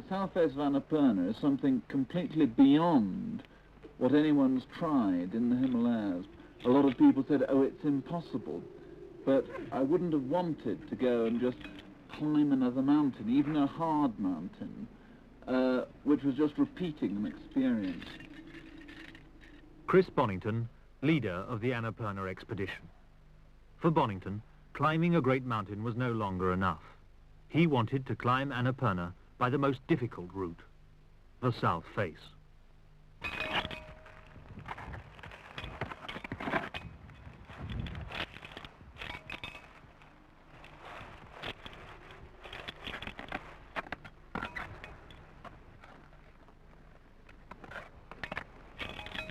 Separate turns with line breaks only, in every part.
south face of Annapurna is something completely beyond what anyone's tried in the Himalayas. A lot of people said, oh, it's impossible. But I wouldn't have wanted to go and just climb another mountain, even a hard mountain, which was just repeating an experience.
Chris Bonington, leader of the Annapurna expedition. For Bonington, climbing a great mountain was no longer enough. He wanted to climb Annapurna by the most difficult route, the south face.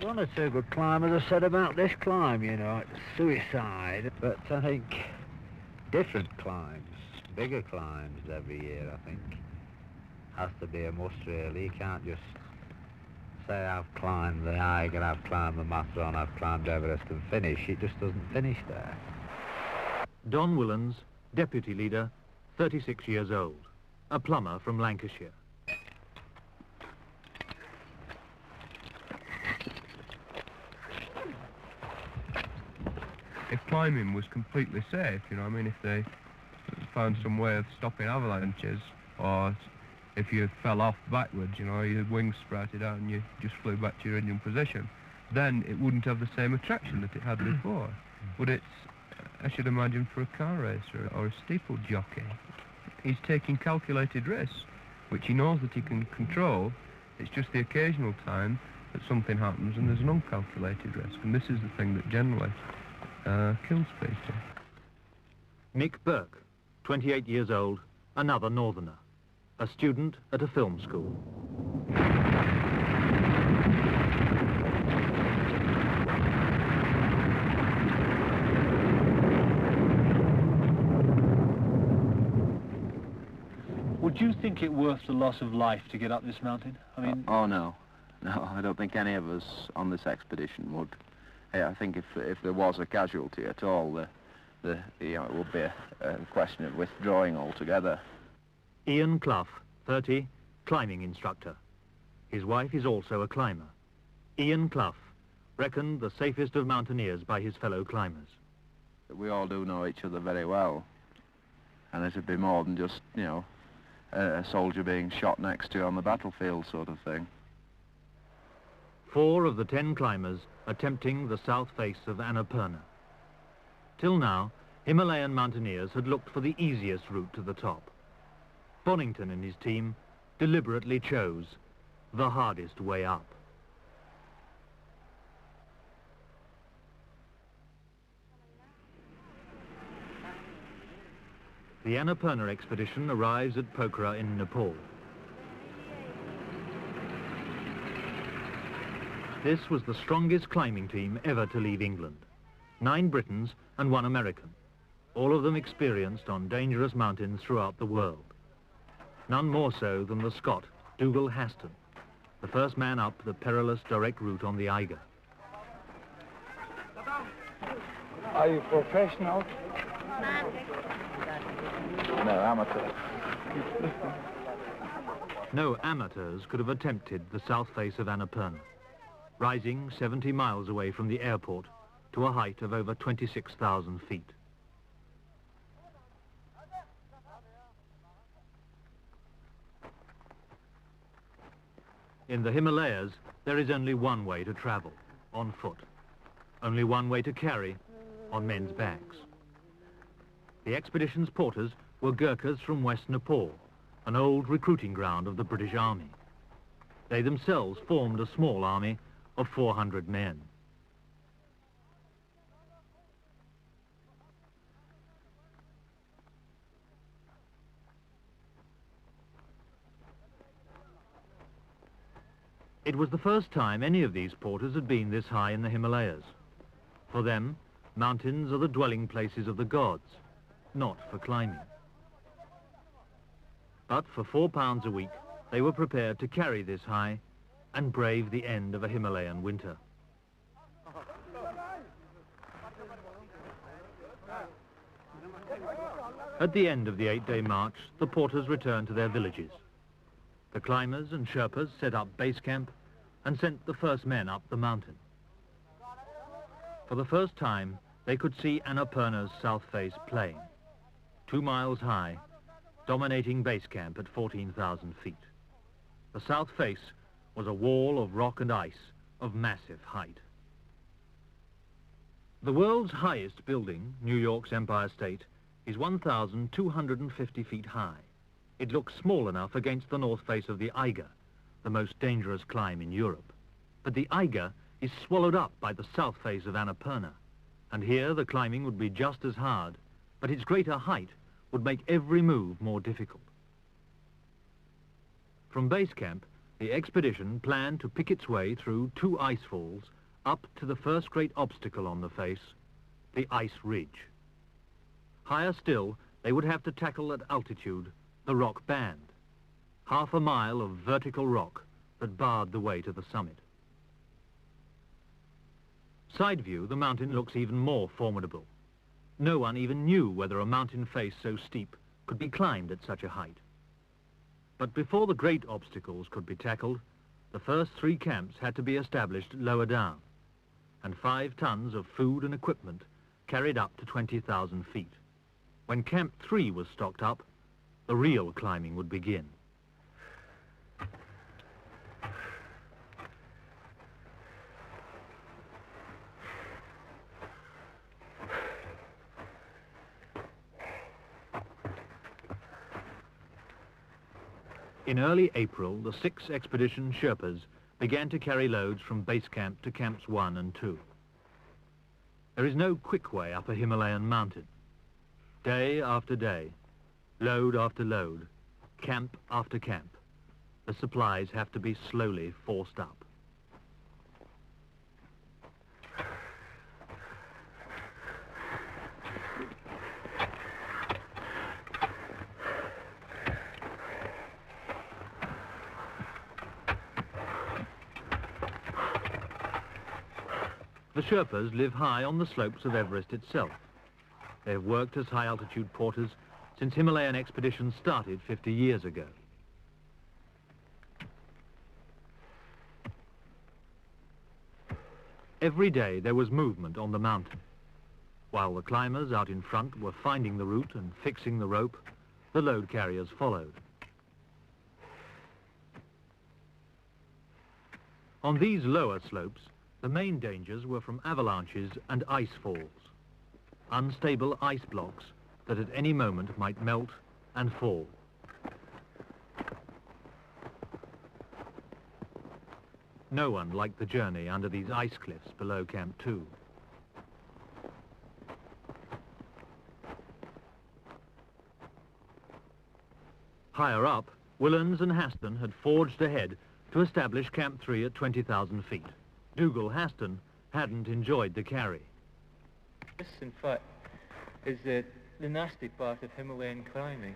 One or two good climbers have said about this climb, you know, it's suicide, but I think different climbs, bigger climbs every year, I think, has to be a must really. You can't just say I've climbed the Eiger, I've climbed the Matterhorn, I've climbed Everest and finish. It just doesn't finish there.
Don Willans, deputy leader, 36 years old, a plumber from Lancashire.
If climbing was completely safe, you know, I mean, if they found some way of stopping avalanches, or if you fell off backwards, you know, your wings sprouted out and you just flew back to your original position, then it wouldn't have the same attraction that it had before. But it's, I should imagine, for a car racer or a steeple jockey, he's taking calculated risks, which he knows that he can control. It's just the occasional time that something happens and there's an uncalculated risk, and this is the thing that generally kills people.
Nick Burke, 28 years old, another northerner, a student at a film school.
Would you think it worth the loss of life to get up this mountain? I mean...
oh, no. No, I don't think any of us on this expedition would. I think if there was a casualty at all, you know, it would be a question of withdrawing altogether.
Ian Clough, 30, climbing instructor. His wife is also a climber. Ian Clough, reckoned the safest of mountaineers by his fellow climbers.
We all do know each other very well, and it'd be more than just, you know, a soldier being shot next to on the battlefield sort of thing.
4 of the 10 climbers attempting the south face of Annapurna. Till now, Himalayan mountaineers had looked for the easiest route to the top. Bonington and his team deliberately chose the hardest way up. The Annapurna expedition arrives at Pokhara in Nepal. This was the strongest climbing team ever to leave England. 9 Britons and 1 American, all of them experienced on dangerous mountains throughout the world. None more so than the Scot, Dougal Haston, the first man up the perilous direct route on the Eiger.
Are you professional?
No, amateur.
No amateurs could have attempted the south face of Annapurna, rising 70 miles away from the airport to a height of over 26,000 feet. In the Himalayas, there is only one way to travel, on foot. Only one way to carry, on men's backs. The expedition's porters were Gurkhas from West Nepal, an old recruiting ground of the British Army. They themselves formed a small army of 400 men. It was the first time any of these porters had been this high in the Himalayas. For them, mountains are the dwelling places of the gods, not for climbing. But for £4 a week, they were prepared to carry this high and brave the end of a Himalayan winter. At the end of the 8-day march, the porters returned to their villages. The climbers and Sherpas set up base camp and sent the first men up the mountain. For the first time, they could see Annapurna's south face plain, 2 miles high, dominating base camp at 14,000 feet. The south face was a wall of rock and ice of massive height. The world's highest building, New York's Empire State, is 1,250 feet high. It looks small enough against the north face of the Eiger, the most dangerous climb in Europe. But the Eiger is swallowed up by the south face of Annapurna, and here the climbing would be just as hard, but its greater height would make every move more difficult. From base camp, the expedition planned to pick its way through 2 ice falls up to the first great obstacle on the face, the ice ridge. Higher still, they would have to tackle at altitude the rock band, 1/2 mile of vertical rock that barred the way to the summit. Side view, the mountain looks even more formidable. No one even knew whether a mountain face so steep could be climbed at such a height. But before the great obstacles could be tackled, the first 3 camps had to be established lower down, and 5 tons of food and equipment carried up to 20,000 feet. When Camp 3 was stocked up, the real climbing would begin. In early April, the 6 expedition Sherpas began to carry loads from base camp to camps 1 and 2. There is no quick way up a Himalayan mountain. Day after day, load after load, camp after camp, the supplies have to be slowly forced up. The Sherpas live high on the slopes of Everest itself. They have worked as high-altitude porters since Himalayan expeditions started 50 years ago. Every day there was movement on the mountain. While the climbers out in front were finding the route and fixing the rope, the load carriers followed. On these lower slopes, the main dangers were from avalanches and ice falls, unstable ice blocks that at any moment might melt and fall. No one liked the journey under these ice cliffs below Camp 2. Higher up, Willens and Haston had forged ahead to establish Camp 3 at 20,000 feet. Dougal-Haston hadn't enjoyed the carry.
This, in fact, is the nasty part of Himalayan climbing.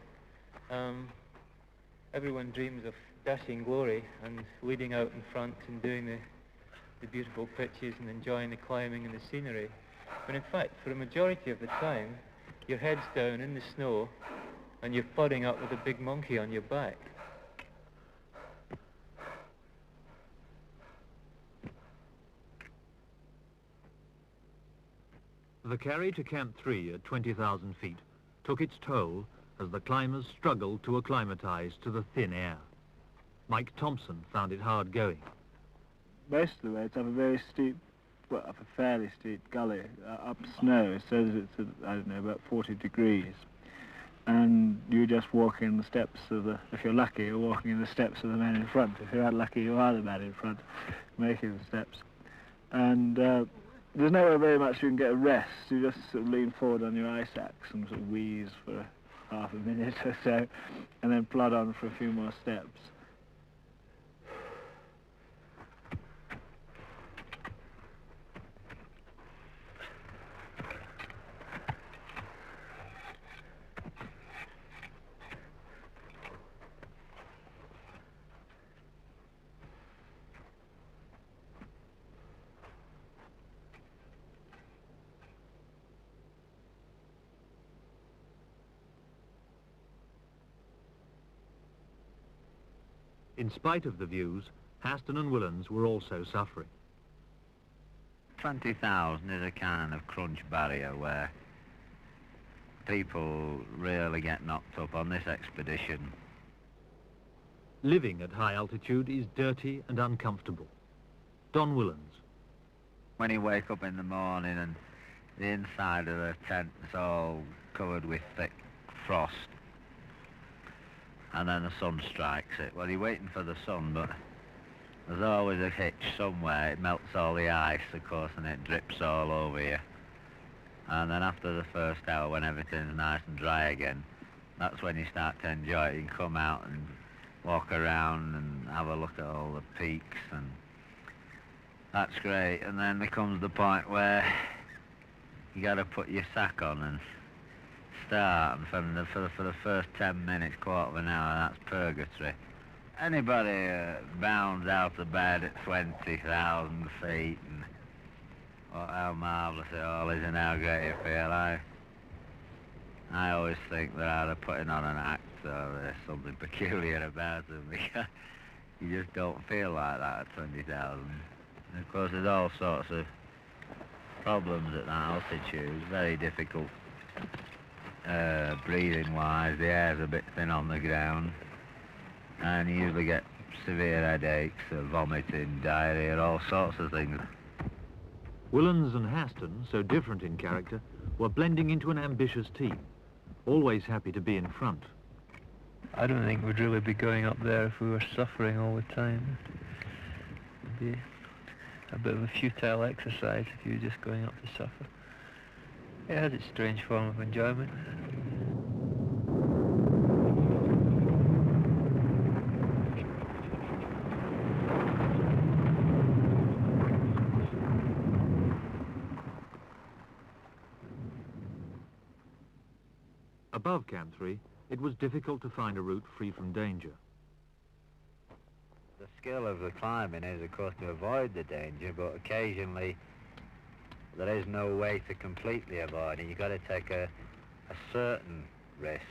Everyone dreams of dashing glory and leading out in front and doing the beautiful pitches and enjoying the climbing and the scenery. But in fact, for a majority of the time, your head's down in the snow and you're plodding up with a big monkey on your back.
The carry to Camp 3 at 20,000 feet took its toll as the climbers struggled to acclimatise to the thin air. Mike Thompson found it hard going.
Most of the way it's up a very steep, well, up a fairly steep gully, up snow, so that it's, I don't know, about 40 degrees. And you just walk in the steps of the, if you're lucky, you're walking in the steps of the man in front. If you're unlucky, you are the man in front, making the steps. And there's nowhere very much you can get a rest. You just sort of lean forward on your ice axe and sort of wheeze for half a minute or so, and then plod on for a few more steps.
In spite of the views, Haston and Willans were also suffering.
20,000 is a kind of crunch barrier where people really get knocked up on this expedition.
Living at high altitude is dirty and uncomfortable. Don Willans.
When you wake up in the morning and the inside of the tent is all covered with thick frost, and then the sun strikes it. Well, you're waiting for the sun, but there's always a hitch somewhere. It melts all the ice, of course, and it drips all over you. And then after the first hour, when everything's nice and dry again, that's when you start to enjoy it. You can come out and walk around and have a look at all the peaks, and that's great. And then there comes the point where you got to put your sack on and start, and for the first 10 minutes, quarter of an hour, that's purgatory. Anybody bounds out of bed at 20,000 feet, and how marvellous it all is and how great you feel. I always think they're either putting on an act or there's something peculiar about them, because you just don't feel like that at 20,000. And of course, there's all sorts of problems at that altitude. It's very difficult breathing-wise. The air's a bit thin on the ground, and you usually get severe headaches, vomiting, diarrhea, all sorts of things.
Willans and Haston, so different in character, were blending into an ambitious team, always happy to be in front.
I don't think we'd really be going up there if we were suffering all the time. It'd be a bit of a futile exercise if you were just going up to suffer. It has its strange form of enjoyment.
Above Camp 3, it was difficult to find a route free from danger.
The skill of the climbing is, of course, to avoid the danger, but occasionally there is no way to completely avoid it. You've got to take a certain risk.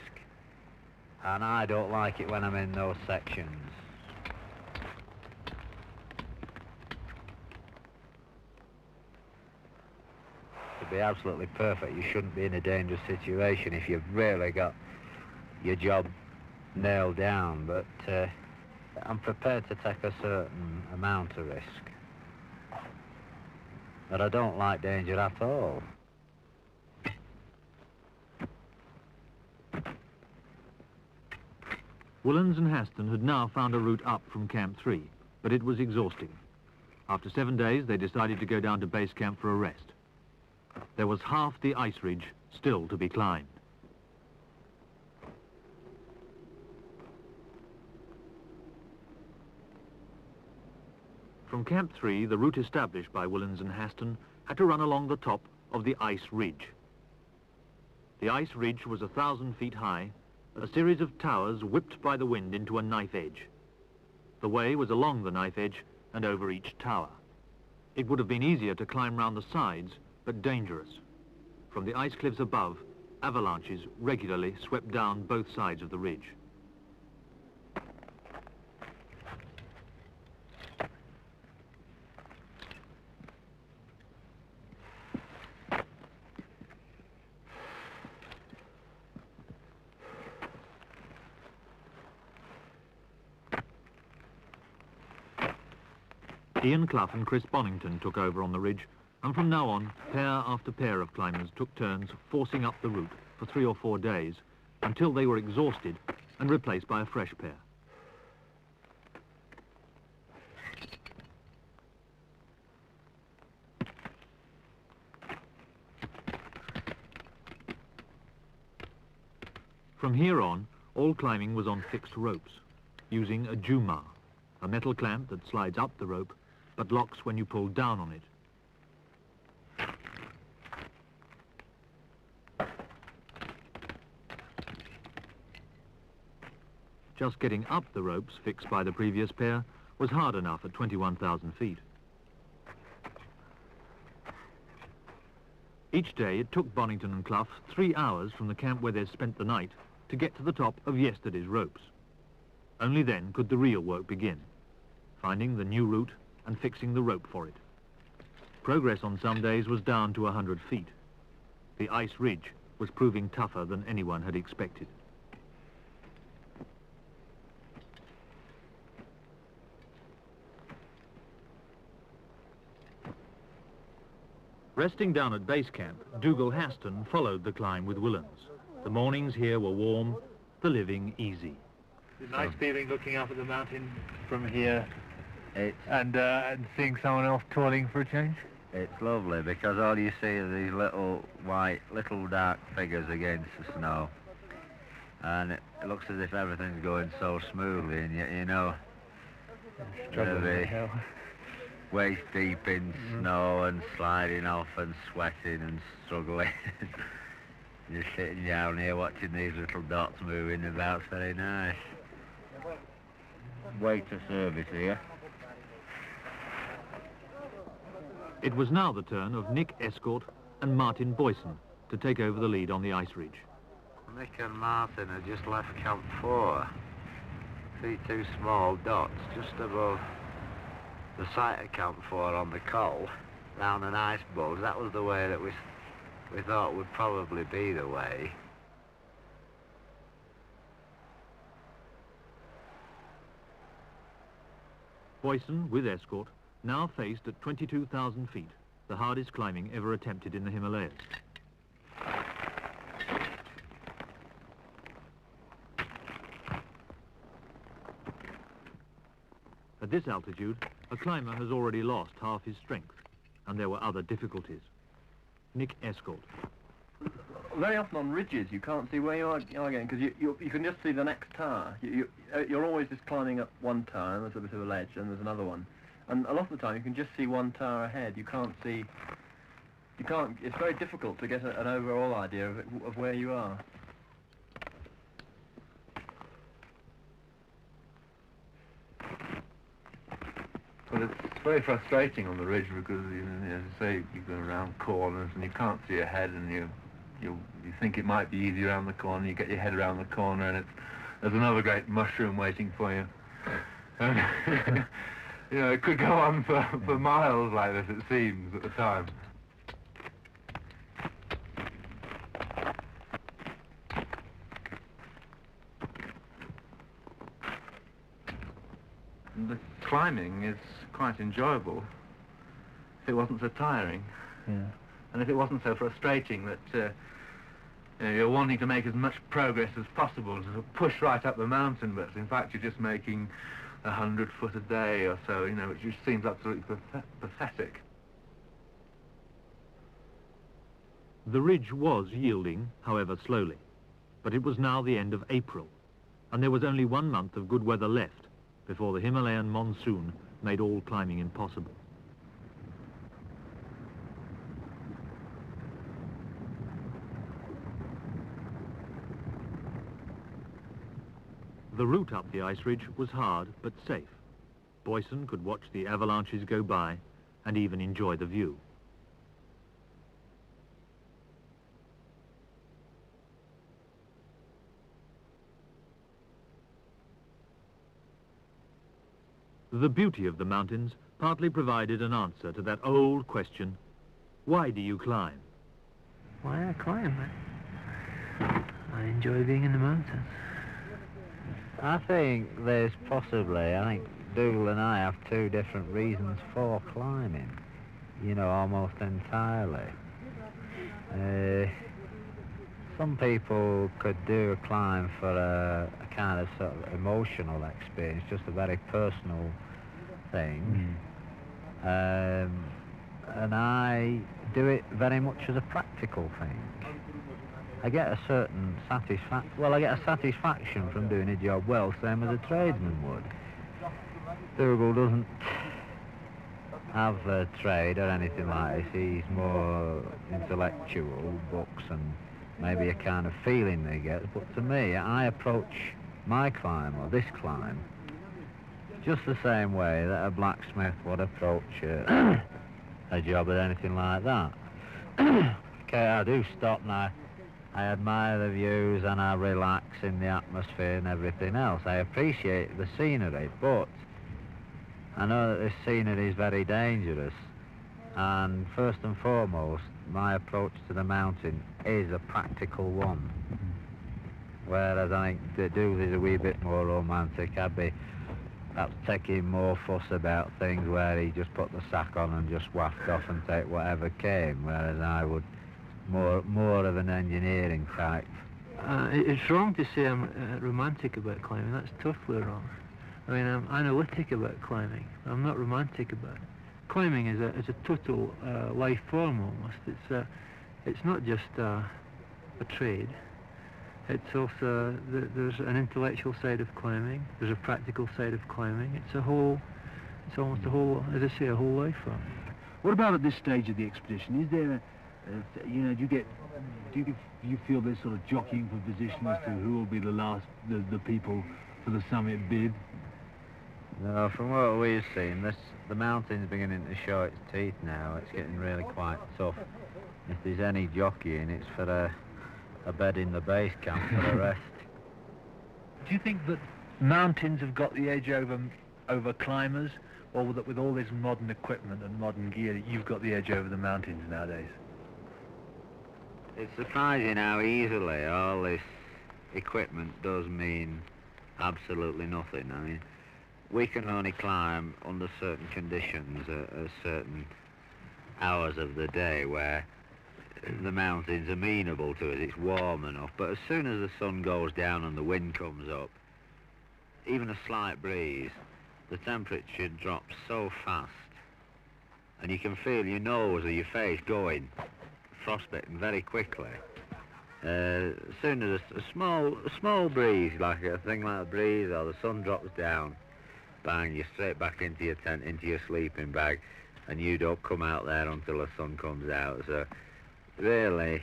And I don't like it when I'm in those sections. To be absolutely perfect, you shouldn't be in a dangerous situation if you've really got your job nailed down, but I'm prepared to take a certain amount of risk. But I don't like danger at all.
Willans and Haston had now found a route up from Camp 3, but it was exhausting. After 7 days, they decided to go down to base camp for a rest. There was half the ice ridge still to be climbed. From Camp 3, the route established by Willans and Haston had to run along the top of the ice ridge. The ice ridge was 1,000 feet high, a series of towers whipped by the wind into a knife edge. The way was along the knife edge and over each tower. It would have been easier to climb round the sides, but dangerous. From the ice cliffs above, avalanches regularly swept down both sides of the ridge. Ian Clough and Chris Bonington took over on the ridge, and from now on, pair after pair of climbers took turns forcing up the route for 3 or 4 days until they were exhausted and replaced by a fresh pair. From here on, all climbing was on fixed ropes, using a jumar, a metal clamp that slides up the rope but locks when you pull down on it. Just getting up the ropes fixed by the previous pair was hard enough at 21,000 feet. Each day it took Bonington and Clough 3 hours from the camp where they'd spent the night to get to the top of yesterday's ropes. Only then could the real work begin, finding the new route and fixing the rope for it. Progress on some days was down to 100 feet. The ice ridge was proving tougher than anyone had expected. Resting down at base camp, Dougal Haston followed the climb with Willans. The mornings here were warm, the living easy.
It's a nice feeling looking up at the mountain from here and seeing someone else toiling for a change.
It's lovely because all you see are these little white, little dark figures against the snow. And it looks as if everything's going so smoothly, and yet, you know, they're waist deep in snow and sliding off and sweating and struggling. Just sitting down here watching these little dots moving about, it's very nice. Waiter service here.
It was now the turn of Nick Escort and Martin Boyson to take over the lead on the ice ridge.
Nick and Martin had just left Camp 4. See two small dots just above the site of Camp 4 on the col, round an ice bulge. That was the way that we thought would probably be the way.
Boyson, with Escort, now faced at 22,000 feet, the hardest climbing ever attempted in the Himalayas. At this altitude, a climber has already lost half his strength, and there were other difficulties. Nick Escort.
Very often on ridges you can't see where you are going, because you can just see the next tower. You're always just climbing up one tower, and there's a bit of a ledge, and there's another one. And a lot of the time you can just see one tower ahead. It's very difficult to get an overall idea of where you are.
Well, it's very frustrating on the ridge because, you know, as I say, you go around corners and you can't see ahead, and you think it might be easy around the corner. You get your head around the corner, and there's another great mushroom waiting for you. And you know, it could go on for miles like this, it seems, at the time. The climbing is quite enjoyable if it wasn't so tiring.
Yeah.
And if it wasn't so frustrating that you know, you're wanting to make as much progress as possible to push right up the mountain, but in fact you're just making 100 foot a day or so, you know, which just seems absolutely pathetic.
The ridge was yielding, however slowly, but it was now the end of April, and there was only 1 month of good weather left before the Himalayan monsoon made all climbing impossible. The route up the ice ridge was hard but safe. Boyson could watch the avalanches go by and even enjoy the view. The beauty of the mountains partly provided an answer to that old question, why do you climb?
Why I climb? I enjoy being in the mountains. I think there's possibly, I think Dougal and I have two different reasons for climbing, you know, almost entirely. Some people could do a climb for a kind of sort of emotional experience, just a very personal thing. And I do it very much as a practical thing. I get a certain satisfaction from doing a job well, same as a tradesman would. Dougal doesn't have a trade or anything like this. He's more intellectual, books and maybe a kind of feeling they get. But to me, I approach my climb, or this climb, just the same way that a blacksmith would approach a job or anything like that. Okay, I do stop now. I admire the views and I relax in the atmosphere and everything else. I appreciate the scenery, but I know that this scenery is very dangerous. And first and foremost, my approach to the mountain is a practical one. Whereas I think the dude is a wee bit more romantic. I'd be perhaps taking more fuss about things where he just put the sack on and just waft off and take whatever came, whereas I would more of an engineering type.
It's wrong to say I'm romantic about climbing. That's totally wrong. I mean, I'm analytic about climbing. I'm not romantic about it. Climbing is a total life form almost. It's not just a trade. It's also there's an intellectual side of climbing. There's a practical side of climbing. It's almost a whole, as I say, a whole life form.
What about at this stage of the expedition? Is there, do you feel there's sort of jockeying for position as to who will be the people for the summit bid?
No, from what we've seen, the mountain's beginning to show its teeth now. It's getting really quite tough. If there's any jockeying, it's for a bed in the base camp for a rest.
Do you think that mountains have got the edge over climbers, or that with all this modern equipment and modern gear, you've got the edge over the mountains nowadays?
It's surprising how easily all this equipment does mean absolutely nothing. I mean, we can only climb under certain conditions at certain hours of the day where the mountain's amenable to it. It's warm enough, but as soon as the sun goes down and the wind comes up, even a slight breeze, the temperature drops so fast, and you can feel your nose or your face going, frostbitten very quickly. As soon as a small breeze, like a thing like a breeze, or the sun drops down, bang, you're straight back into your tent, into your sleeping bag, and you don't come out there until the sun comes out. So really,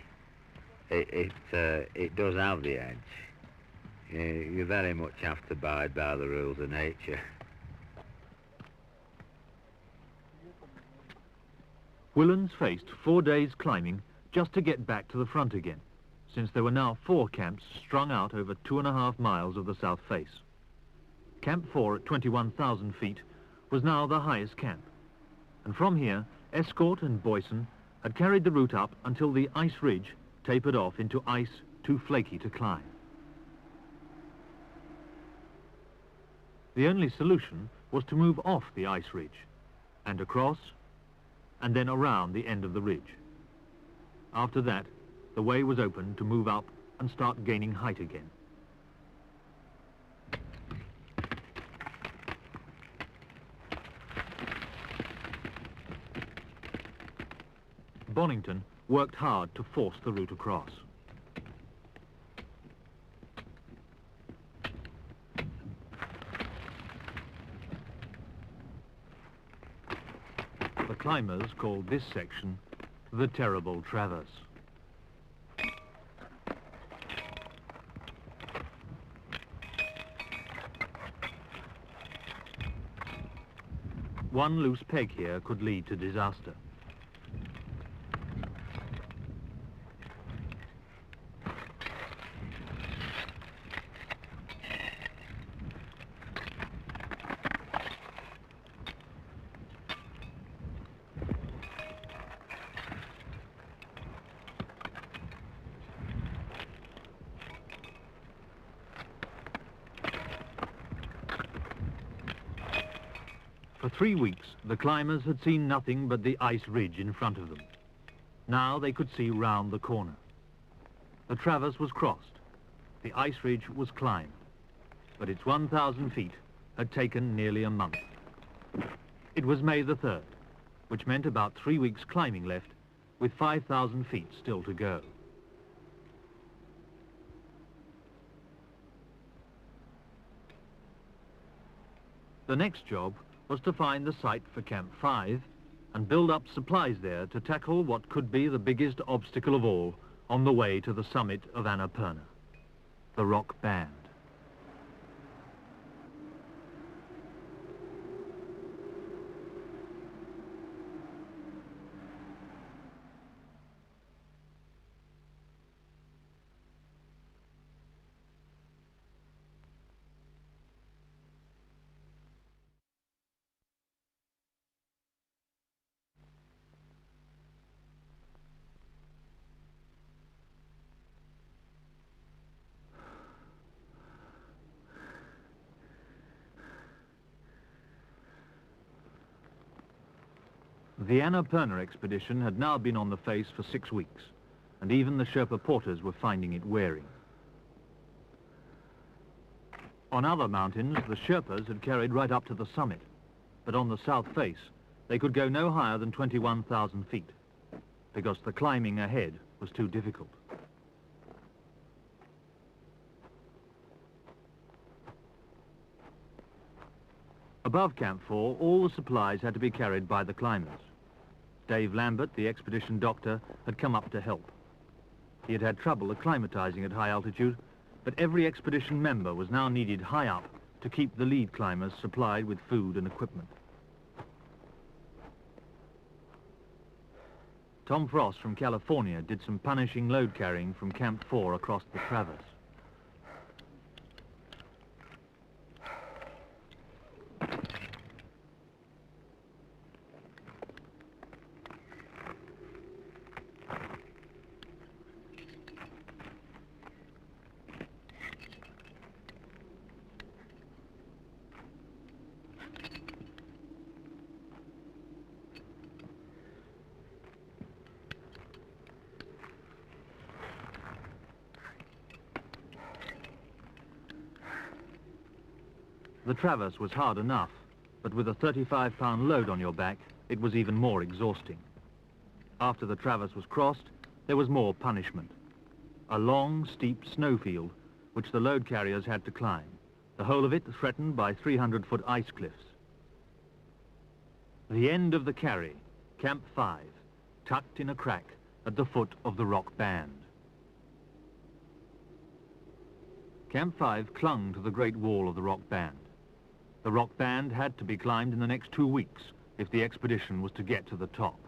it does have the edge. You very much have to abide by the rules of nature.
Whillans faced 4 days climbing just to get back to the front again, since there were now 4 camps strung out over 2.5 miles of the south face. Camp 4 at 21,000 feet was now the highest camp, and from here, Escort and Boyson had carried the route up until the ice ridge tapered off into ice too flaky to climb. The only solution was to move off the ice ridge, and across, and then around the end of the ridge. After that, the way was open to move up and start gaining height again. Bonington worked hard to force the route across. The climbers called this section the Terrible Traverse. One loose peg here could lead to disaster. For 3 weeks, the climbers had seen nothing but the ice ridge in front of them. Now they could see round the corner. The traverse was crossed. The ice ridge was climbed. But its 1,000 feet had taken nearly a month. It was May the 3rd, which meant about 3 weeks climbing left, with 5,000 feet still to go. The next job was to find the site for Camp 5 and build up supplies there to tackle what could be the biggest obstacle of all on the way to the summit of Annapurna, the rock band. The Annapurna expedition had now been on the face for 6 weeks, and even the Sherpa porters were finding it wearing. On other mountains, the Sherpas had carried right up to the summit, but on the south face, they could go no higher than 21,000 feet, because the climbing ahead was too difficult. Above Camp 4, all the supplies had to be carried by the climbers. Dave Lambert, the expedition doctor, had come up to help. He had had trouble acclimatizing at high altitude, but every expedition member was now needed high up to keep the lead climbers supplied with food and equipment. Tom Frost from California did some punishing load carrying from Camp 4 across the Traverse. The Traverse was hard enough, but with a 35-pound load on your back, it was even more exhausting. After the Traverse was crossed, there was more punishment. A long, steep snowfield, which the load carriers had to climb, the whole of it threatened by 300-foot ice cliffs. The end of the carry, Camp 5, tucked in a crack at the foot of the rock band. Camp 5 clung to the great wall of the rock band. The rock band had to be climbed in the next 2 weeks if the expedition was to get to the top.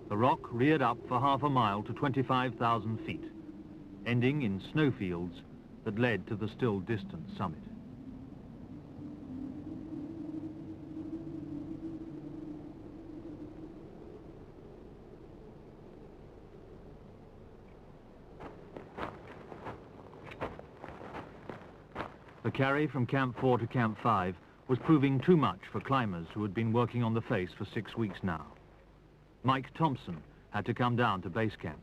The rock reared up for half a mile to 25,000 feet, ending in snowfields that led to the still distant summit. The carry from Camp 4 to Camp 5 was proving too much for climbers who had been working on the face for 6 weeks now. Mike Thompson had to come down to base camp.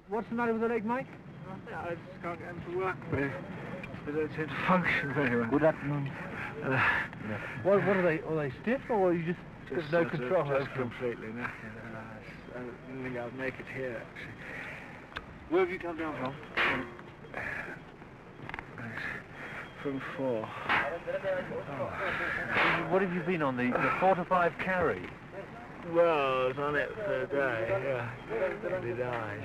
What's the matter with the leg, Mike? I just can't get them to work very. They don't seem to function very well.
Good afternoon. What are they? Are they stiff, or are you just no control?
Just completely knackered. I didn't think I'd make it here, actually.
Where have you come down from?
From 4.
What have you been on, the 4 to 5 carry?
Well, I was on it for a day, yeah. And he died.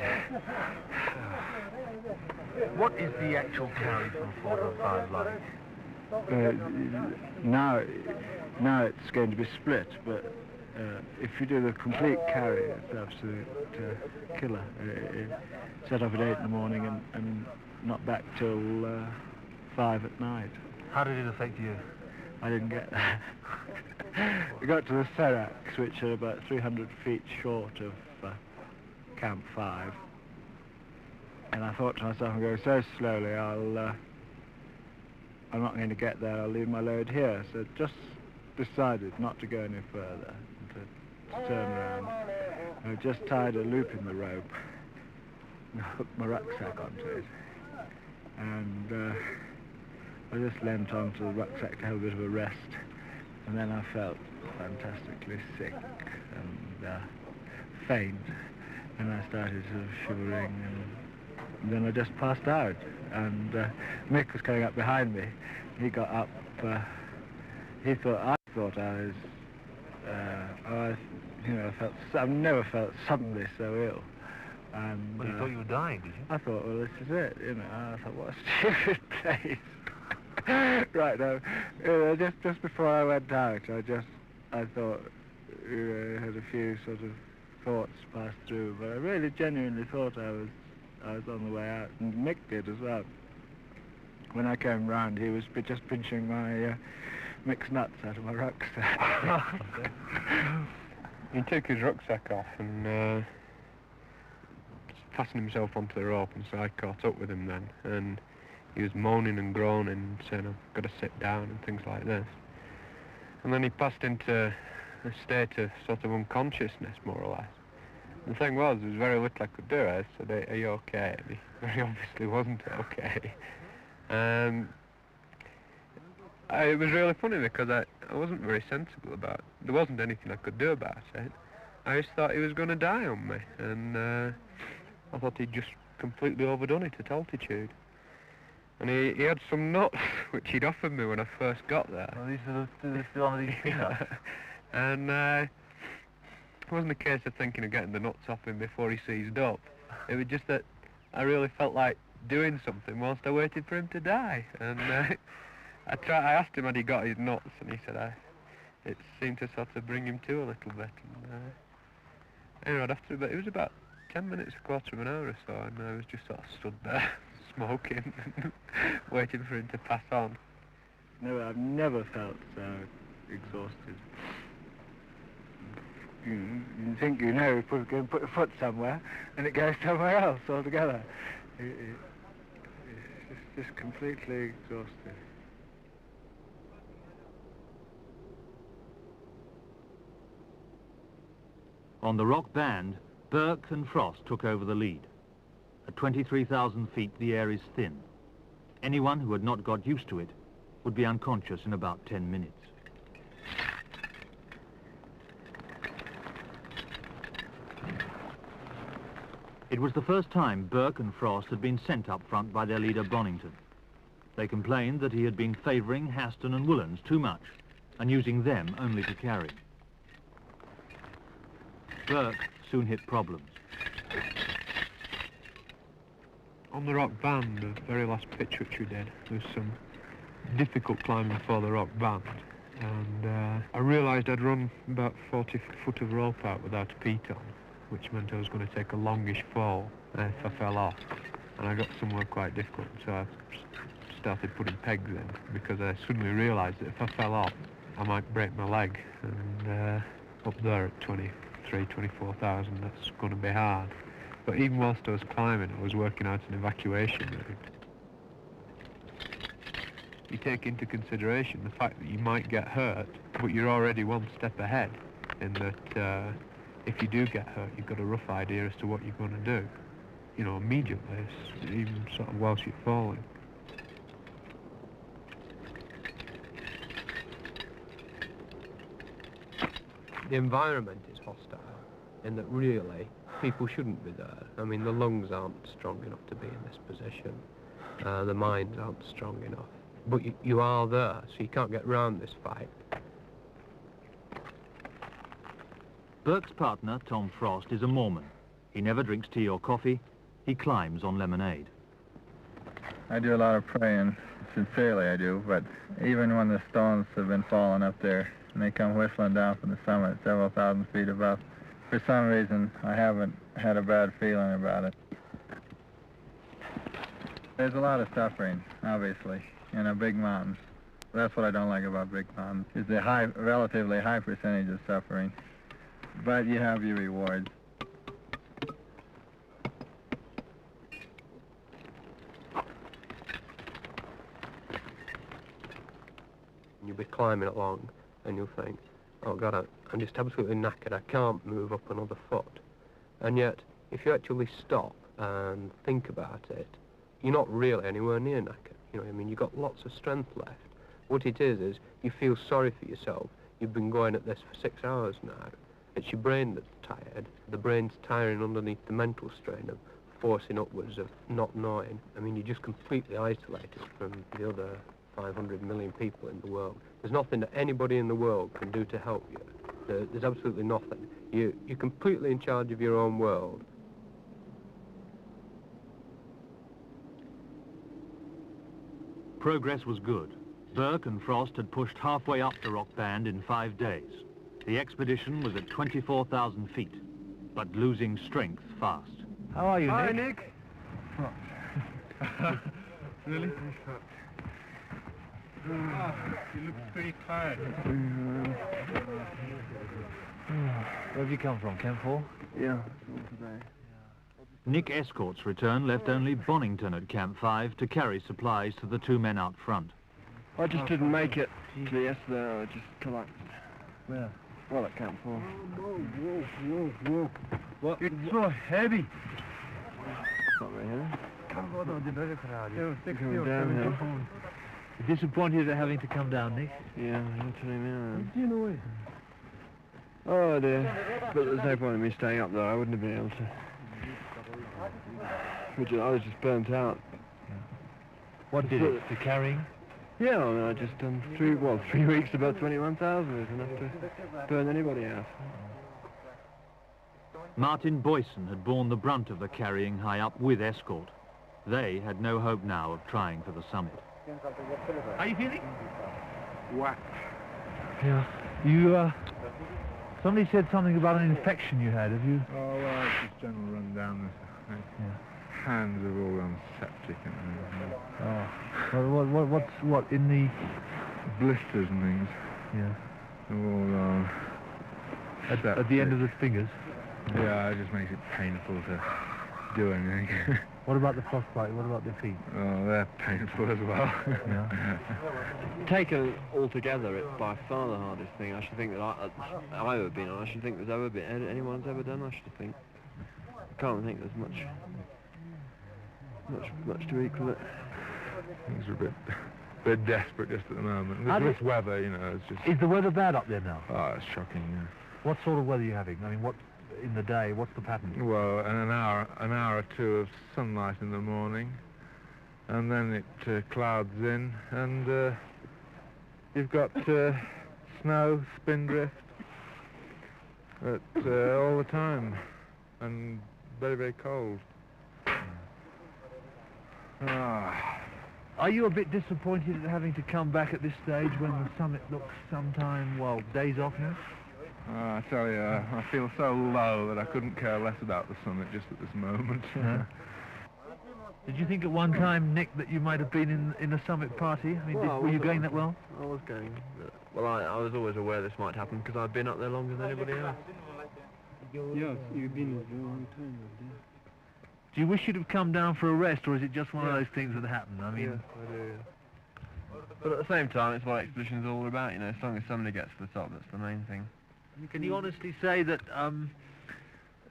What is the actual carry from 4 to 5 like?
Now it's going to be split, but if you do the complete carry, it's absolute killer. Set off at 8 in the morning and not back till 5 at night.
How did it affect you?
I didn't get there. We got to the Seracs, which are about 300 feet short of Camp 5. And I thought to myself, I'm going so slowly, I'm not going to get there, I'll leave my load here. So just decided not to go any further, to turn around. I just tied a loop in the rope and hooked my rucksack onto it. And I just leant onto the rucksack to have a bit of a rest. And then I felt fantastically sick and faint. And I started sort of shivering, and then I just passed out. And Mick was coming up behind me. He got up. I thought I was. I've never felt suddenly so ill. And
Well, you thought you were dying, did you?
I thought, well, this is it. I thought, what a stupid place. Right now, just before I went out, I thought, I had a few sort of thoughts pass through, but I really genuinely thought I was on the way out, and Mick did as well. When I came round, he was just pinching my Mick's nuts out of my rucksack.
He took his rucksack off and fastened himself onto the rope, and so I caught up with him then, and he was moaning and groaning, saying, I've got to sit down and things like this. And then he passed into a state of sort of unconsciousness, more or less. The thing was, there was very little I could do. I said, are you okay? And he very obviously wasn't okay. It was really funny because I wasn't very sensible about it. There wasn't anything I could do about it. I just thought he was going to die on me, and I thought he'd just completely overdone it at altitude. And he had some nuts, which he'd offered me when I first got there.
Well, these are the one of these peanuts.
And it wasn't a case of thinking of getting the nuts off him before he seized up. It was just that I really felt like doing something whilst I waited for him to die. And I asked him had he got his nuts, and he said it seemed to sort of bring him to a little bit. And anyway, after it was about 10 minutes, a quarter of an hour or so, and I was just sort of stood there, smoking, waiting for him to pass on.
No, I've never felt so exhausted. You think you know, you put a foot somewhere, and it goes somewhere else altogether. It's just completely exhausted.
On the rock band, Burke and Frost took over the lead. At 23,000 feet, the air is thin. Anyone who had not got used to it would be unconscious in about 10 minutes. It was the first time Burke and Frost had been sent up front by their leader Bonington. They complained that he had been favouring Haston and Woollands too much and using them only to carry. Burke soon hit problems.
On the rock band, the very last pitch which we did, there was some difficult climbing for the rock band, and I realised I'd run about 40 foot of rope out without a peat on, which meant I was going to take a longish fall if I fell off, and I got somewhere quite difficult, so I started putting pegs in, because I suddenly realised that if I fell off I might break my leg, and up there at 24,000 that's going to be hard. But even whilst I was climbing, I was working out an evacuation route. You take into consideration the fact that you might get hurt, but you're already one step ahead, in that if you do get hurt, you've got a rough idea as to what you're going to do, you know, immediately, even sort of whilst you're falling.
The environment is hostile, in that really people shouldn't be there. I mean, the lungs aren't strong enough to be in this position. The minds aren't strong enough. But you are there, so you can't get round this fight.
Burke's partner, Tom Frost, is a Mormon. He never drinks tea or coffee. He climbs on lemonade.
I do a lot of praying, sincerely I do, but even when the stones have been falling up there and they come whistling down from the summit several thousand feet above, for some reason I haven't had a bad feeling about it. There's a lot of suffering, obviously, in a big mountain. That's what I don't like about big mountains, is the relatively high percentage of suffering. But you have your rewards.
You'll be climbing along and you'll think, oh God, I'm just absolutely knackered, I can't move up another foot. And yet, if you actually stop and think about it, you're not really anywhere near knackered. You know, I mean, you've got lots of strength left. What it is you feel sorry for yourself. You've been going at this for 6 hours now. It's your brain that's tired. The brain's tiring underneath the mental strain of forcing upwards, of not knowing. I mean, you're just completely isolated from the other 500 million people in the world. There's nothing that anybody in the world can do to help you. There's absolutely nothing. You're completely in charge of your own world.
Progress was good. Burke and Frost had pushed halfway up the rock band in 5 days. The expedition was at 24,000 feet, but losing strength fast.
How are you, Nick?
Hi, Nick.
Really? You look pretty tired. Where have you come from, Camp 4?
Yeah, today.
Nick Escort's return left only Bonington at Camp 5 to carry supplies to the two men out front.
I just didn't make it to yesterday, I just collapsed.
Where?
Well, at Camp 4.
Whoa. What?
It's so heavy.
Not very heavy.
Coming downhill.
You're disappointed at having to come down, Nick?
Yeah, I'm telling you. Oh dear. But there's no point in me staying up there. I wouldn't have been able to. I was just burnt out.
What did it? The carrying?
Yeah, I mean, I just done 3 weeks, about 21,000 is enough to burn anybody out.
Martin Boyson had borne the brunt of the carrying high up with Escort. They had no hope now of trying for the summit.
How are you feeling?
Whacked.
Yeah. You, somebody said something about an infection you had, have you?
Oh, well, it's just general rundown. Hands are all on septic and everything.
Oh. What, in the...
Blisters and things.
Yeah.
All
At the end of the fingers?
Yeah, it just makes it painful to do anything.
What about the frostbite? What about the feet?
Oh, they're painful as well.
Yeah.
Taken altogether, it's by far the hardest thing I should think that I've ever been on. I should think there's ever been anyone's ever done. I should think. I can't think there's much to equal it.
Things are a bit desperate just at the moment. This weather, you know, it's just...
Is the weather bad up there now?
Oh, it's shocking, yeah.
What sort of weather are you having? I mean, what in the day? What's the pattern?
Well, an hour or two of sunlight in the morning, and then it clouds in, and you've got snow, spindrift, all the time, and very, very cold.
Are you a bit disappointed at having to come back at this stage when the summit looks sometime, well, days off now?
I tell you, I feel so low that I couldn't care less about the summit just at this moment.
Yeah. Did you think at one time, Nick, that you might have been in a summit party? I mean, were you going that well?
I was going. Well, I was always aware this might happen because I've been up there longer than anybody else.
Yes, you've been there for a long time.
Do you wish you'd have come down for a rest, or is it just one of those things that happen? I mean,
yeah, I do. Yeah. But at the same time, it's what expedition's all about. You know, as long as somebody gets to the top, that's the main thing.
Can you honestly say that
But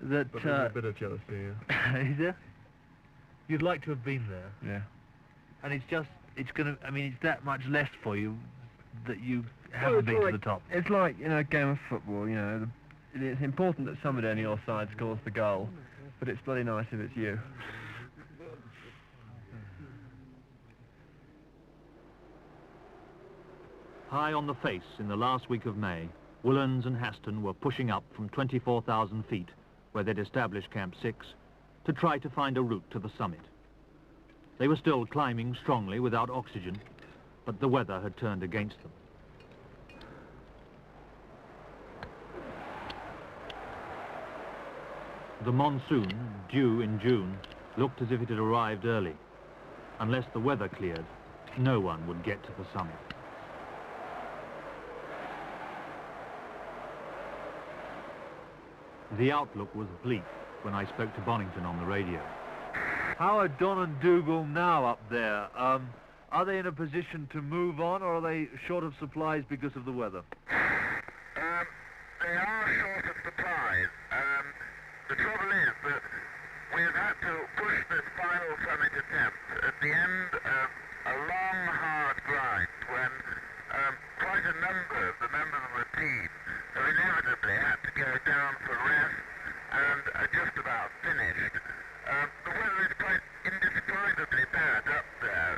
there's a bit of jealousy, yeah.
Is there? You'd like to have been there.
Yeah.
And it's that much less for you that you haven't been to the top.
It's like, you know, a game of football, you know. It's important that somebody on your side scores the goal, but it's bloody nice if it's you.
High on the face in the last week of May, Woollands and Haston were pushing up from 24,000 feet, where they'd established Camp 6, to try to find a route to the summit. They were still climbing strongly without oxygen, but the weather had turned against them. The monsoon, due in June, looked as if it had arrived early. Unless the weather cleared, no one would get to the summit. The outlook was bleak when I spoke to Bonington on the radio.
How are Don and Dougal now up there? Are they in a position to move on, or are they short of supplies because of the weather?
They are short of supplies. The trouble is that we've had to push this final summit attempt at the end of a long, hard grind when quite a number of the members of the team have inevitably had to go down for rest and are just about finished. The weather is quite indescribably bad up there.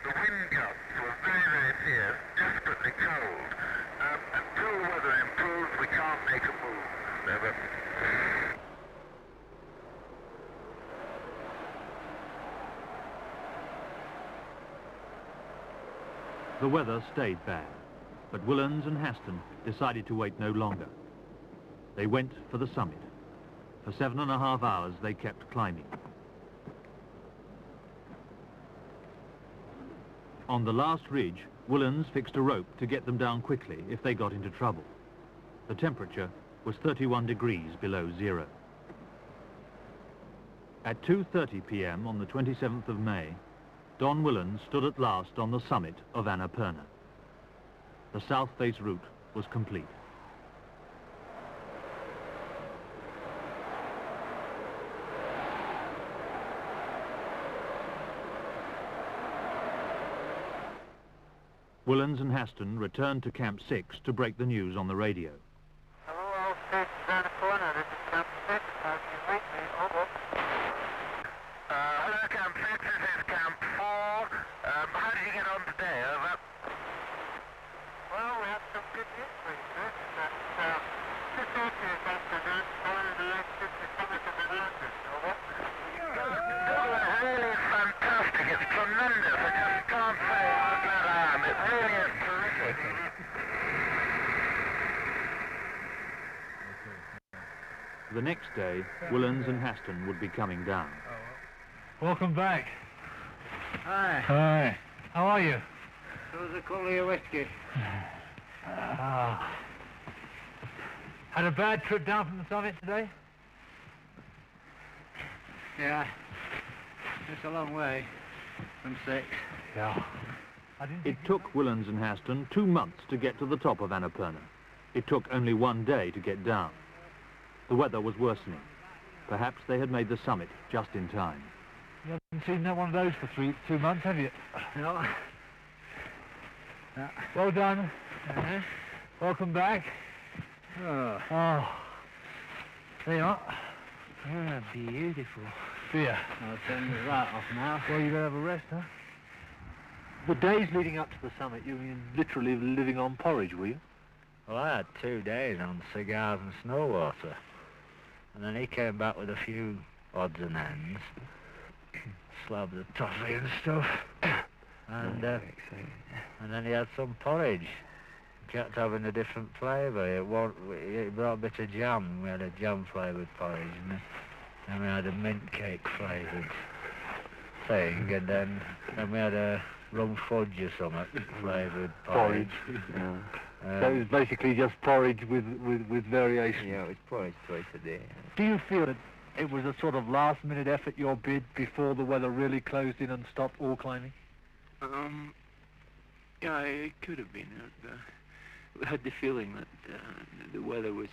The wind gusts were very, very fierce, desperately cold. Until the weather improves, we can't make a move. Never.
The weather stayed bad, but Woollands and Haston decided to wait no longer. They went for the summit. For 7.5 hours they kept climbing. On the last ridge, Woollands fixed a rope to get them down quickly if they got into trouble. The temperature was 31 degrees below zero. At 2:30 p.m. on the 27th of May, Don Willans stood at last on the summit of Annapurna. The south face route was complete. Willans and Haston returned to Camp 6 to break the news on the radio.
Hello, all stations Annapurna. This is Camp 6. How can you reach me? Over.
Hello, Camp 6. This is Camp 4. How did you get on today? Over.
Well, we have some good news for you, sir. That 2:30 this afternoon, following the lake to the summit of the mountain. Over.
It's really fantastic. It's tremendous. I just can't say how glad I am. It really is terrific.
The next day, Willans and Haston would be coming down.
Welcome back.
Hi.
Hi. How are you?
How's a call of your whiskey?
Had a bad trip down from the summit today?
Yeah. It's a long way from 6.
Yeah.
It took Willans and Haston 2 months to get to the top of Annapurna. It took only 1 day to get down. The weather was worsening. Perhaps they had made the summit just in time.
You haven't seen one of those for 2 months, have you?
No.
Well done. Welcome back.
Oh.
There you are.
Ah, beautiful.
Here.
I'll turn the right off now.
Well, you're going to have a rest, huh? The days leading up to the summit, you were literally living on porridge, were you?
Well, I had 2 days on cigars and snow water. And then he came back with a few odds and ends. Slabs of toffee and stuff. And then he had some porridge. Kept having a different flavour. He brought a bit of jam. We had a jam-flavoured porridge. And we had a mint cake flavoured thing. And then we had a rum fudge or something flavoured porridge.
So it was basically just porridge with variation.
Yeah, it was porridge twice a day.
Do you feel that it was a sort of last-minute effort, your bid, before the weather really closed in and stopped all climbing?
Yeah, it could have been. We had the feeling that the weather was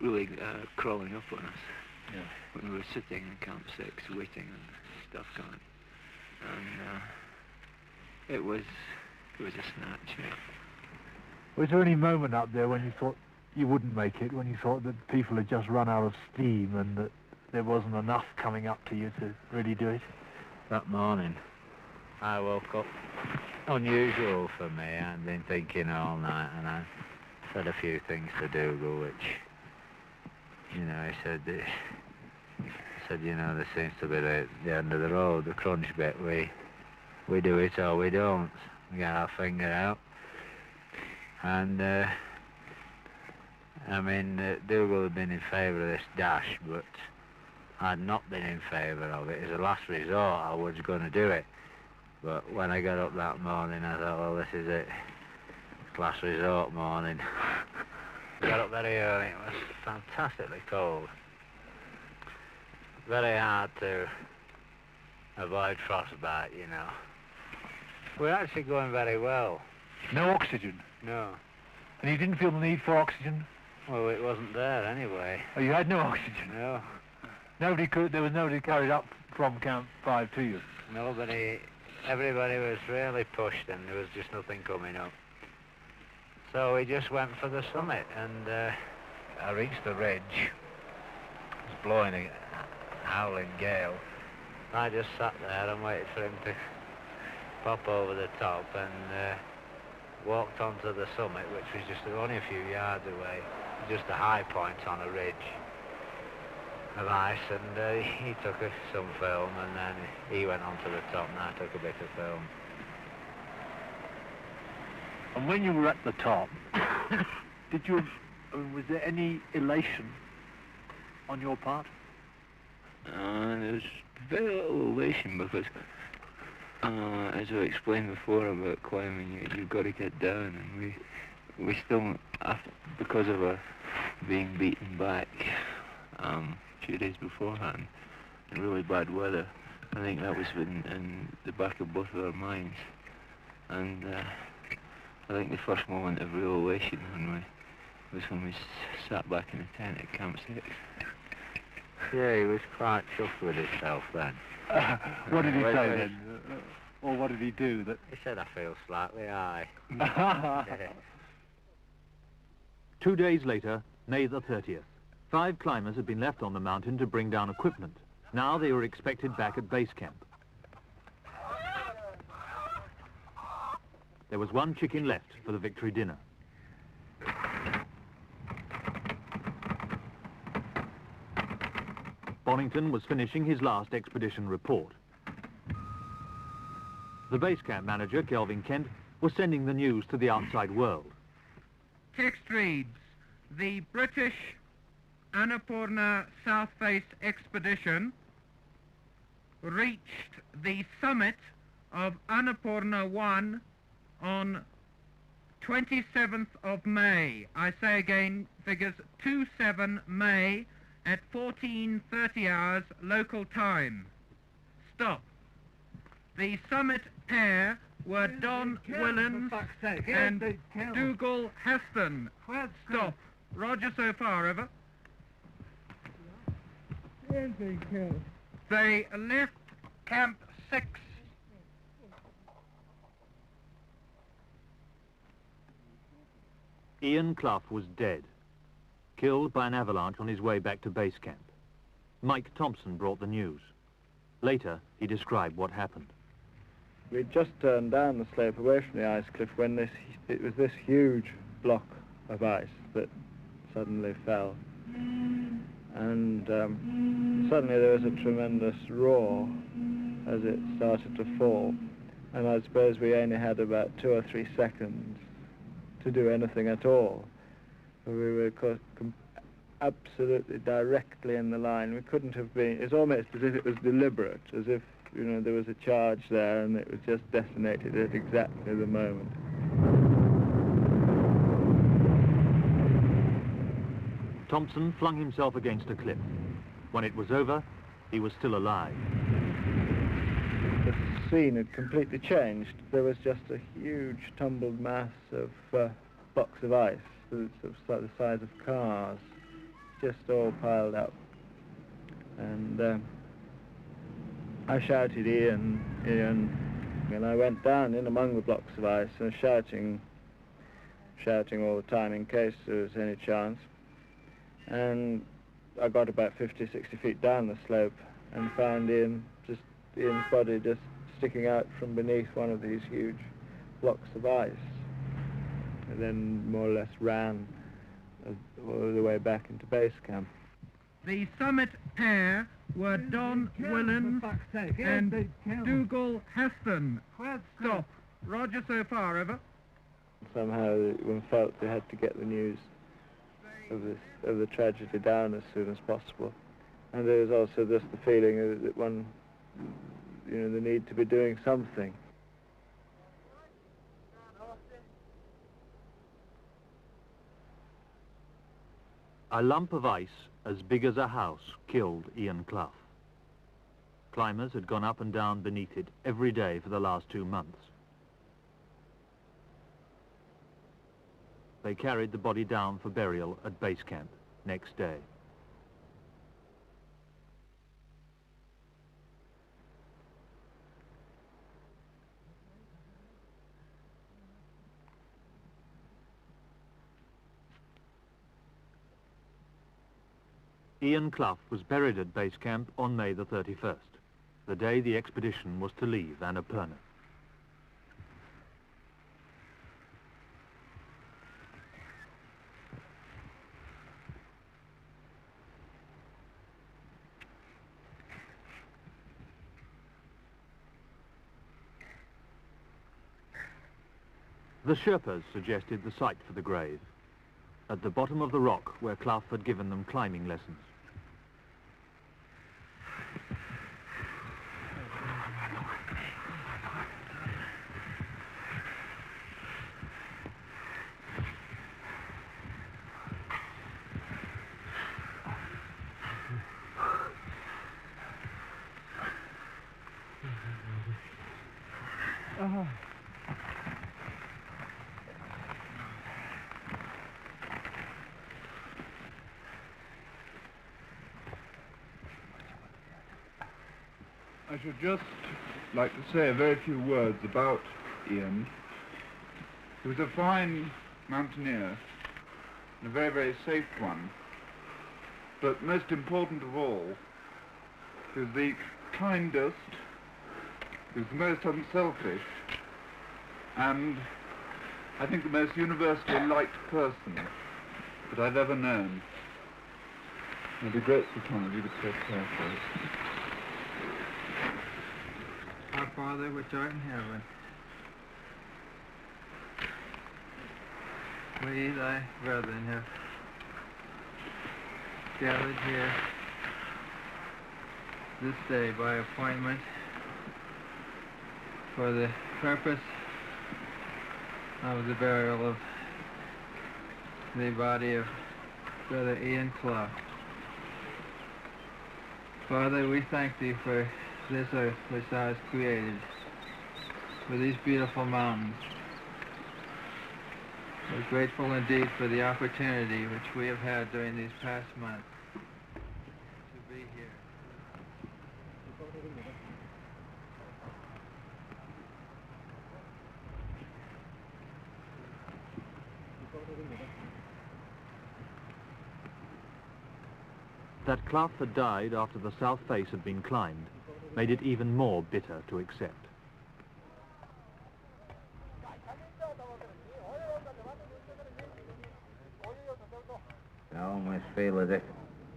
really crawling up on us.
Yeah.
When we were sitting in Camp 6 waiting and stuff going. And it was a snatch. Yeah.
Was there any moment up there when you thought you wouldn't make it, when you thought that people had just run out of steam and that there wasn't enough coming up to you to really do it?
That morning, I woke up. Unusual for me. I'd been thinking all night, and I said a few things to Dougal, which, he said, there seems to be the end of the road, the crunch bit. We do it or we don't. We get our finger out. And, Dougal had been in favour of this dash, but I'd not been in favour of it. As a last resort, I was going to do it. But when I got up that morning, I thought, well, this is it. It's last resort morning. Got up very early. It was fantastically cold. Very hard to avoid frostbite, We're actually going very well.
No oxygen?
No.
And you didn't feel the need for oxygen?
Well, it wasn't there anyway.
Oh, you had no oxygen?
No.
There was nobody carried up from Camp 5 to you?
Nobody. Everybody was really pushed and there was just nothing coming up. So we just went for the summit, and I reached the ridge. It was blowing a howling gale. I just sat there and waited for him to pop over the top, and walked onto the summit, which was just only a few yards away, just a high point on a ridge of ice, and he took some film, and then he went onto the top, and I took a bit of film.
And when you were at the top, was there any elation on your part?
There was very little elation because, as I explained before about climbing, you've got to get down, and we still, because of being beaten back a few days beforehand, really bad weather. I think that was in the back of both of our minds. And I think the first moment of real elation was when we sat back in the tent at Camp 6.
Yeah, he was quite chuffed with himself then.
What did he say then? Or what did he do? That
He said, I feel slightly high.
2 days later, May the 30th, 5 climbers had been left on the mountain to bring down equipment. Now they were expected back at base camp. There was 1 chicken left for the victory dinner. Bonington was finishing his last expedition report. The base camp manager, Kelvin Kent, was sending the news to the outside world.
Text reads, the British Annapurna South Face expedition reached the summit of Annapurna 1 on 27th of May. I say again, figures 27 May at 14:30 hours local time. Stop. The summit pair were Don Willens and Dougal Heston. Stop. Roger so far, over. They left Camp 6.
Ian Clough was dead, killed by an avalanche on his way back to base camp. Mike Thompson brought the news. Later, he described what happened.
We'd just turned down the slope away from the ice cliff when it was this huge block of ice that suddenly fell. And suddenly there was a tremendous roar as it started to fall. And I suppose we only had about 2 or 3 seconds to do anything at all. We were absolutely directly in the line. We couldn't have been, it's almost as if it was deliberate, as if, you know, there was a charge there and it was just detonated at exactly the moment.
Thompson flung himself against a cliff. When it was over, he was still alive.
The scene had completely changed. There was just a huge tumbled mass of blocks of ice, the size of cars, just all piled up. And I shouted, Ian, and I went down in among the blocks of ice and shouting all the time in case there was any chance. And I got about 50, 60 feet down the slope and found Ian's body just sticking out from beneath one of these huge blocks of ice. And then more or less ran all the way back into base camp.
The summit pair were Don Willens and Dougal Heston. Stop. Roger so far, over.
Somehow one felt they had to get the news of the tragedy down as soon as possible. And there was also just the feeling that one, you know, the need to be doing something.
A lump of ice as big as a house killed Ian Clough. Climbers had gone up and down beneath it every day for the last 2 months. They carried the body down for burial at base camp next day. Ian Clough was buried at base camp on May the 31st, the day the expedition was to leave Annapurna. The Sherpas suggested the site for the grave, at the bottom of the rock where Clough had given them climbing lessons.
I should just like to say a very few words about Ian. He was a fine mountaineer and a very, very safe one. But most important of all, he was the kindest, he was the most unselfish, and I think the most universally liked person that I've ever known. I'd be grateful, Tom, if you could take care for it.
Our Father which art in heaven, we thy brethren have gathered here this day by appointment for the purpose of the burial of the body of Brother Ian Clough. Father, we thank thee for this earth which thou hast created, for these beautiful mountains. We're grateful indeed for the opportunity which we have had during these past months to be here.
That Clough had died after the south face had been climbed made it even more bitter to accept.
I almost feel as if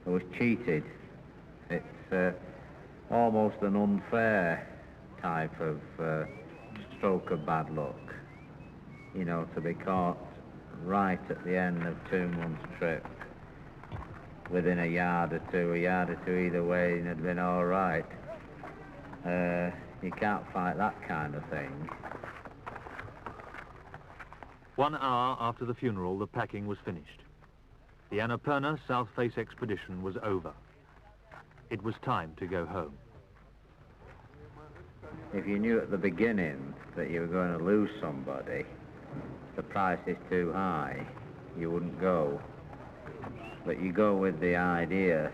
I was cheated. It's almost an unfair type of stroke of bad luck, you know, to be caught right at the end of 2 months' trip within a yard or two either way, and it'd been all right. You can't fight that kind of thing.
1 hour after the funeral, the packing was finished. The Annapurna South Face expedition was over. It was time to go home.
If you knew at the beginning that you were going to lose somebody, the price is too high, you wouldn't go. But you go with the idea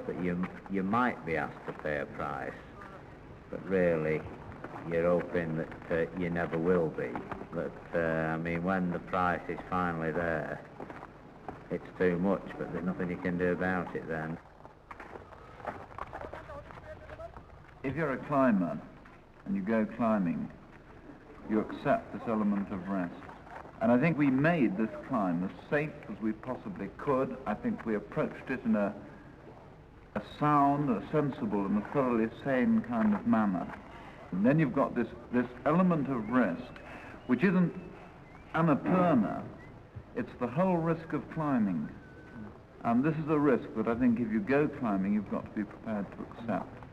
that you might be asked to pay a price, but really you're hoping that you never will be. But I mean, when the price is finally there, it's too much, but there's nothing you can do about it then.
If you're a climber and you go climbing, you accept this element of rest. And I think we made this climb as safe as we possibly could. I think we approached it in a sound, a sensible and a thoroughly sane kind of manner. And then you've got this element of risk, which isn't Annapurna, it's the whole risk of climbing. And this is a risk that I think if you go climbing, you've got to be prepared to accept.